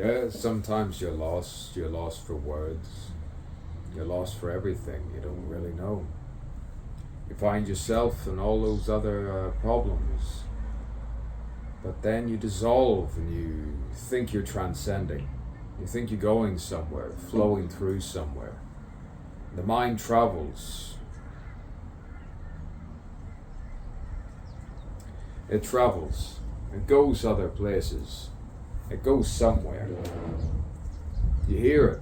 Yeah, sometimes you're lost. You're lost for words. You're lost for everything. You don't really know. You find yourself and all those other problems. But then you dissolve and you think you're transcending. You think you're going somewhere, flowing through somewhere. The mind travels. It travels. It goes other places. It goes somewhere. You hear it.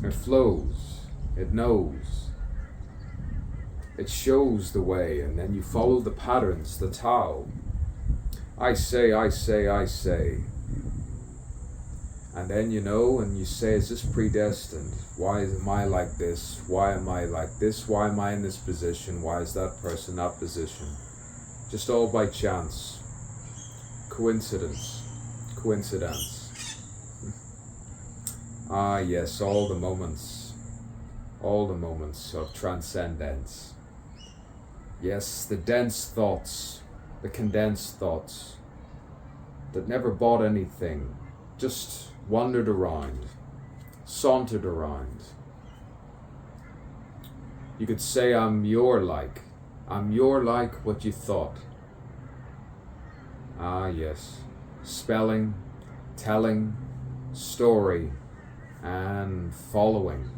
It flows. It knows. It shows the way, and then you follow the patterns, the Tao. I say, I say, I say. And then you know, and you say, is this predestined? Why am I like this? Why am I like this? Why am I in this position? Why is that person that position? Just all by chance. Coincidence. Coincidence. Ah, yes, all the moments of transcendence. Yes, the dense thoughts, the condensed thoughts that never bought anything, just wandered around, sauntered around. You could say I'm your like what you thought. Ah, yes, spelling, telling, story, and following,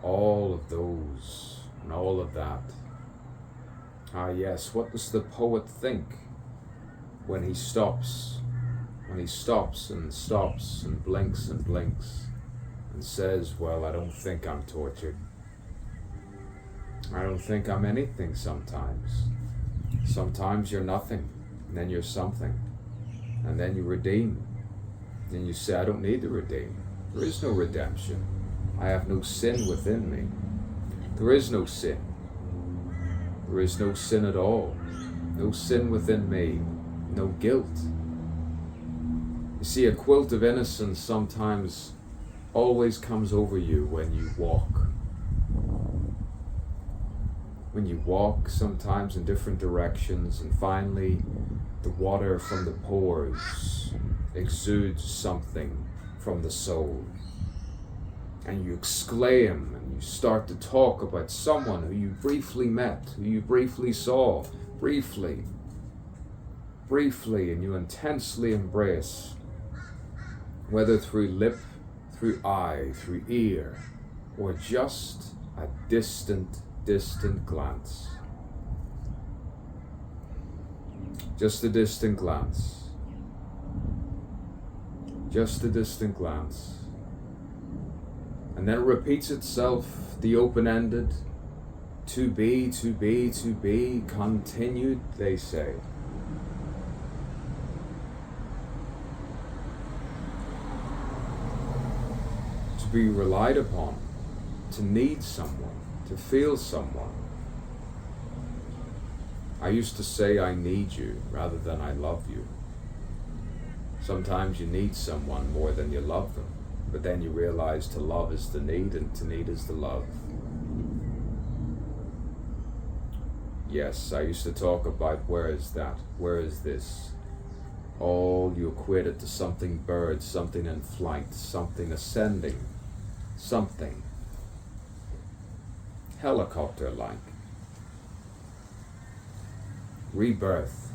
all of those and all of that. Ah, yes, what does the poet think when he stops? When he stops and blinks and says, well, I don't think I'm tortured. I don't think I'm anything sometimes. Sometimes you're nothing, and then you're something, and then you redeem. Then you say, I don't need to redeem. There is no redemption. I have no sin within me. There is no sin. There is no sin at all. No sin within me. No guilt. You see, a quilt of innocence sometimes always comes over you when you walk. When you walk sometimes in different directions, and finally the water from the pores exudes something from the soul. And you exclaim and you start to talk about someone who you briefly met, who you briefly saw, briefly, and you intensely embrace, whether through lip, through eye, through ear, or just a distant glance. Just a distant glance. Just a distant glance. And then it repeats itself, the open-ended, to be, continued, they say. To be relied upon, to need someone, to feel someone. I used to say I need you rather than I love you. Sometimes you need someone more than you love them. But then you realize to love is to need, and to need is to love. Yes, I used to talk about where is that? Where is this? All you equate it to something bird, something in flight, something ascending, something helicopter-like. Rebirth,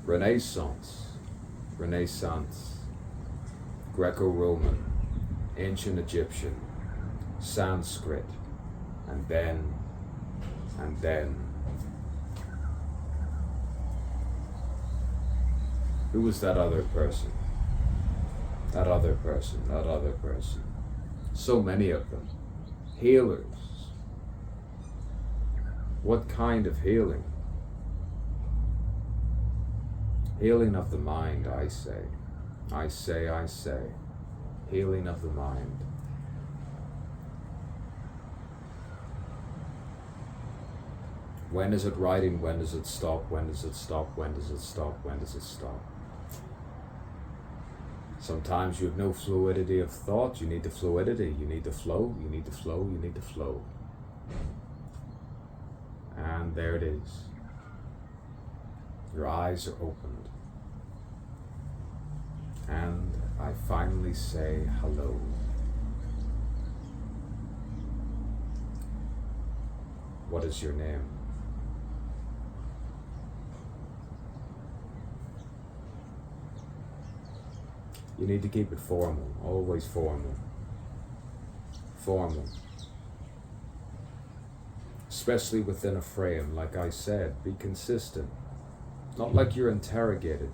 Renaissance, Greco-Roman, Ancient Egyptian, Sanskrit, and then. Who was that other person? That other person. So many of them. Healers. What kind of healing? Healing of the mind, I say. I say. Healing of the mind. When is it writing? When does it stop? When does it stop? When does it stop? When does it stop? Sometimes you have no fluidity of thought. You need the fluidity. You need the flow. You need the flow. You need the flow. And there it is. Your eyes are opened. And I finally say hello. What is your name? You need to keep it formal, always formal. Formal. Especially within a frame, like I said, be consistent. Not like you're interrogated,